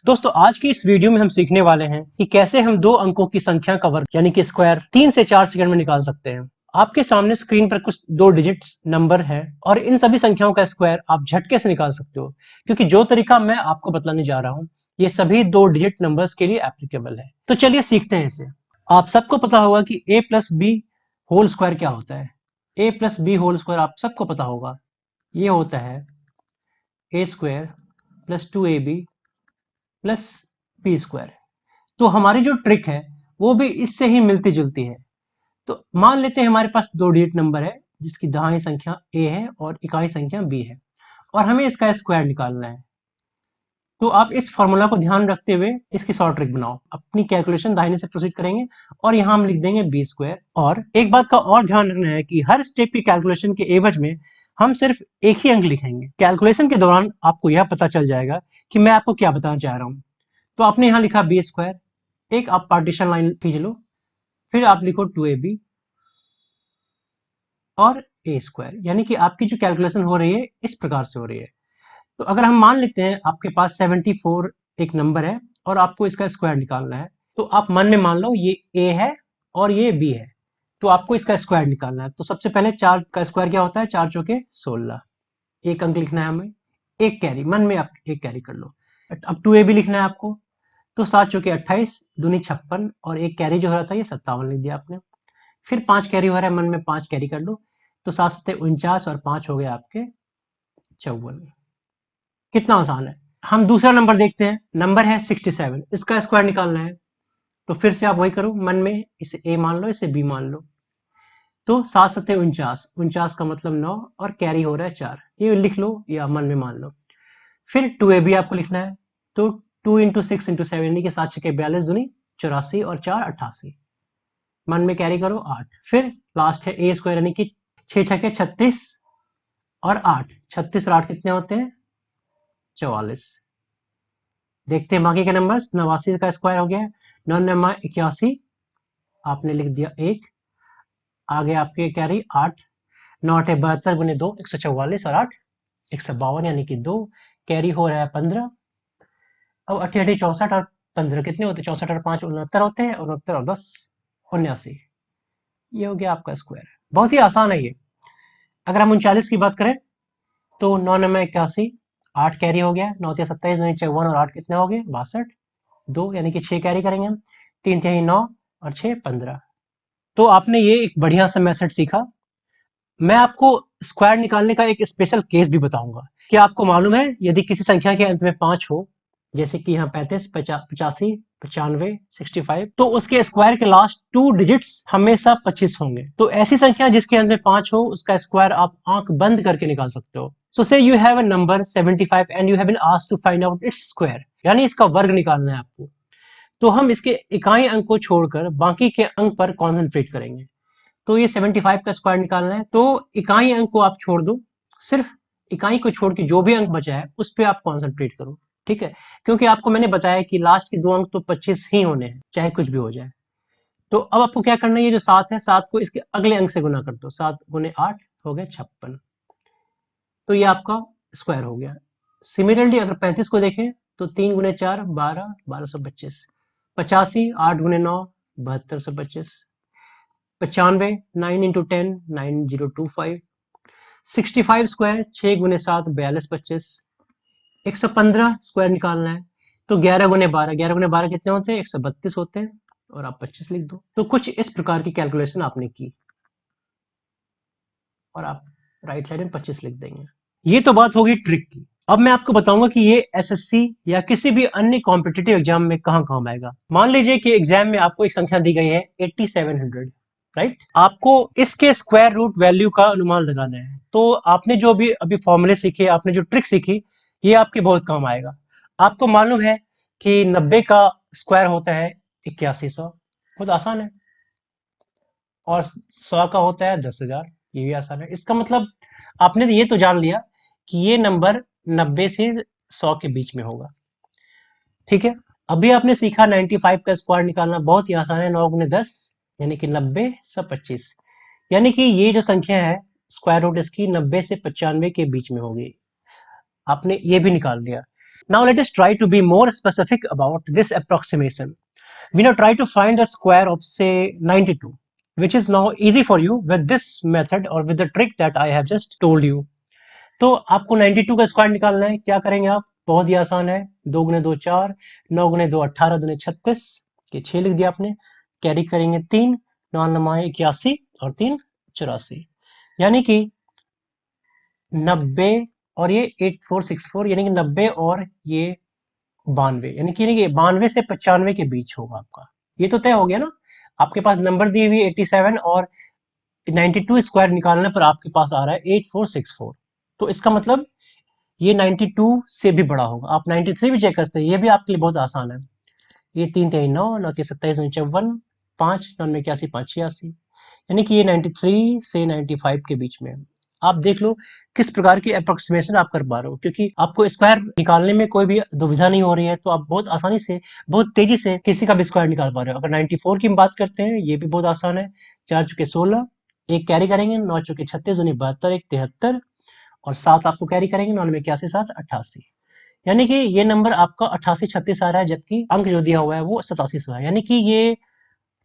दोस्तों आज की इस वीडियो में हम सीखने वाले हैं कि कैसे हम दो अंकों की संख्या का वर्ग यानी कि स्क्वायर 3 से 4 सेकंड में निकाल सकते हैं। आपके सामने स्क्रीन पर कुछ दो डिजिट्स नंबर है और इन सभी संख्याओं का स्क्वायर आप झटके से निकाल सकते हो, क्योंकि जो तरीका मैं आपको बतलाने जा रहा हूँ ये सभी दो डिजिट नंबर्स के लिए एप्लीकेबल है। तो चलिए सीखते हैं इसे। आप सबको पता होगा कि a plus B whole square क्या होता है। a plus B whole square आप सबको पता होगा, ये होता है a square plus 2ab plus B square. तो हमारी जो ट्रिक है वो भी इससे ही मिलती जुलती है। तो मान लेते हैं हमारे पास दो डिजिट नंबर है जिसकी दहाई संख्या a है और इकाई संख्या b है और हमें इसका स्क्वायर निकालना है। तो आप इस फॉर्मूला को ध्यान रखते हुए इसकी शॉर्ट ट्रिक बनाओ। अपनी कैलकुलेशन दाहिने से प्रोसीड करेंगे और यहाँ हम लिख देंगे बी स्क्वायर। और एक बात का और ध्यान रखना है कि हर स्टेप की कैलकुलेशन के एवज में हम सिर्फ एक ही अंक लिखेंगे। कैलकुलेशन के दौरान आपको यह पता चल जाएगा कि मैं आपको क्या बताना चाह रहा हूँ। तो आपने यहाँ लिखा बी स्क्वायर, एक आप पार्टीशन लाइन खींच लो, फिर आप लिखो 2ab और a स्क्वायर, यानी कि आपकी जो कैलकुलेशन हो रही है इस प्रकार से हो रही है। तो अगर हम मान लेते हैं आपके पास 74 एक नंबर है और आपको इसका स्क्वायर निकालना है, तो आप मन में मान लो ये a है और ये b है, तो आपको इसका स्क्वायर निकालना है। तो सबसे पहले 4 का स्क्वायर क्या होता है, 4 चौके 16, एक अंक लिखना है हमें, एक कैरी, मन में आप एक कैरी कर लो। अब 2ab लिखना है आपको, तो 7 चौके 28, दूनी 56 और एक कैरी जो हो रहा था ये 57 लिख दिया आपने। फिर 5 कैरी हो रहा है, मन में 5 कैरी कर लो, तो 7 सत्ते 49 और 5 हो गए आपके 54। कितना आसान है। हम दूसरा नंबर देखते हैं, नंबर है 67, इसका स्क्वायर निकालना है। तो फिर से आप वही करो, मन में इसे a मान लो, इसे b मान लो। तो 7 सत्ते 49, 49 का मतलब 9 और कैरी हो रहा है 4, ये लिख लो या मन में मान लो। फिर 2ab आपको लिखना है, तो 2 इंटू 6 इंटू 7 यानी कि 7 छके 42 दूनी 84 और 4 88, मन में कैरी करो 8। फिर लास्ट है a स्क्वायर यानी कि 6 छके 36 और 8, 36 और 8 कितने होते हैं 44। देखते हैं बाकी के नंबर्स। 89 का स्क्वायर हो गया, 9 9 81, आपने लिख दिया 1, आगे आपके कैरी 8, 9 8 72 गुने 2 144 और 8 152 यानी कि 2, कैरी हो रहा है 15। अब 8 8 64 और 15 कितने होते हैं, 64 और 5 69 होते हैं, 69 और 10 79। ये हो गया आपका स्क्वायर। बहुत ही आसान है ये। अगर हम 39 की बात करें तो 9 9 81, 8 कैरी हो गया, 9 3 27 दूनी 54 और 8 कितने हो गए 62, 2 यानी कि 6 कैरी करेंगे हम, 3 तिहाई 9 और 6 15। तो आपने ये एक बढ़िया सा मेथड सीखा। मैं आपको स्क्वायर निकालने का एक स्पेशल केस भी बताऊंगा। क्या आपको मालूम है यदि किसी संख्या के अंत में 5 हो, जैसे कि यहाँ 35 85 95 65, तो उसके स्क्वायर के लास्ट 2 डिजिट्स हमेशा 25 होंगे। तो ऐसी संख्या जिसके अंत में 5 हो उसका स्क्वायर आप आंख बंद करके निकाल सकते हो। So say you have a number 75 and you have been asked to find out its square, यानी इसका वर्ग निकालना है आपको। तो हम इसके इकाई अंक को छोड़कर बाकी के अंक पर कॉन्सेंट्रेट करेंगे। तो ये 75 का स्क्वायर निकालना है, तो इकाई अंक को आप छोड़ दो, सिर्फ इकाई को छोड़ के जो भी अंक बचा है उस पर आप कॉन्सेंट्रेट करो, ठीक है। क्योंकि आपको मैंने बताया कि लास्ट के 2 अंक तो 25 ही होने हैं, चाहे कुछ भी हो जाए। तो अब आपको क्या करना है, ये जो 7 है 7 को इसके अगले अंक से गुना कर दो, 7 गुने 8 हो गए 56। तो ये आपका स्क्वायर हो गया। सिमिलरली अगर 35 को देखें तो 3 गुने 4 12 1225, 85 8 गुने 9 7225, 95 9 इंटू 10 9025, 65 स्क्वायर 6 गुने 7 4225, 115 स्क्वायर निकालना है। तो 11 गुने 12, 11 गुने 12 कितने होते हैं 132 होते हैं, और आप 25 लिख दो। तो कुछ इस प्रकार की कैलकुलेशन आपने की और आप राइट साइड में 25 लिख देंगे। ये तो बात होगी ट्रिक की। अब मैं आपको बताऊंगा कि ये एसएससी या किसी भी अन्य कॉम्पिटिटिव एग्जाम में कहां काम आएगा। मान लीजिए कि एग्जाम में आपको एक संख्या दी गई है 8700, राइट। आपको इसके स्क्वायर रूट वैल्यू का अनुमान लगाना है। तो आपने जो भी अभी फॉर्मूले सीखे, आपने जो ट्रिक सीखी, ये आपके बहुत काम आएगा। आपको मालूम है कि 90 का स्क्वायर होता है 8100, बहुत आसान है। और 100 का होता है 10,000, ये भी आसान है। इसका मतलब आपने ये तो जान लिया कि ये नंबर 90 से 100 के बीच में होगा, ठीक है। अभी आपने सीखा 95 का स्क्वायर निकालना, बहुत ही आसान है। 9 गुने 10 यानी कि 90 सब 25, यानी कि ये जो संख्या है स्क्वायर रूट इसकी 90 से 95 के बीच में होगी। आपने ये भी निकाल दिया। Now let us try to be more specific about this approximation. We now try to find the square of say 92, which is now easy for you with this method or with the trick that I have just told you. तो आपको 92 का square निकालना है, क्या करेंगे आप? बहुत ही आसान है, 2 गुने 2 4, 9 गुने 2 18, दुने 36, ये 6 लिख दिया आपने, कैरी करेंगे 3, 9 9 81 और 3 84, यानी कि 90 और ये 8464, यानी कि 90 और ये 92, यानी कि 92 से 95 के बीच होगा आपका। ये तो तय हो गया ना। आपके पास नंबर दी हुई 87 और 92 स्क्वायर निकालने पर आपके पास आ रहा है 8464। तो इसका मतलब ये 92 से भी बड़ा होगा। आप 93 भी चेक कर सकते हैं, ये भी आपके लिए बहुत आसान है। ये 3 3 9 9 3 27 54, 5 9 में 81 5 86, यानी कि ये 93 से 95 के बीच में है। आप देख लो किस प्रकार की अप्रोक्सीमेशन आप कर पा रहे हो, क्योंकि आपको स्क्वायर निकालने में कोई भी दुविधा नहीं हो रही है, तो आप बहुत आसानी से, बहुत तेजी से किसी का भी स्क्वायर निकाल पा रहे हो। अगर 94 की बात करते हैं, ये भी बहुत आसान है। 4 चुके 16, एक कैरी करेंगे, 9 चुके 36, 72, एक 73 और 7 आपको कैरी करेंगे, 9 में 81 7 88, यानी कि ये नंबर आपका 88 36 आ रहा है, जबकि अंक जो दिया हुआ है वो 87 है, यानी कि ये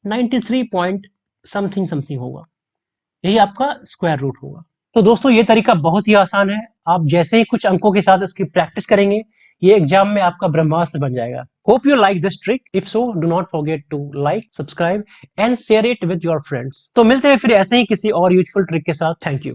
93 पॉइंट समथिंग समथिंग होगा। यही आपका स्क्वायर रूट होगा। तो दोस्तों ये तरीका बहुत ही आसान है। आप जैसे ही कुछ अंकों के साथ इसकी प्रैक्टिस करेंगे, ये एग्जाम में आपका ब्रह्मास्त्र बन जाएगा। Hope you like this trick. If so, do not forget to like, subscribe and share it with your friends. तो मिलते हैं फिर ऐसे ही किसी और यूजफुल ट्रिक के साथ। Thank you.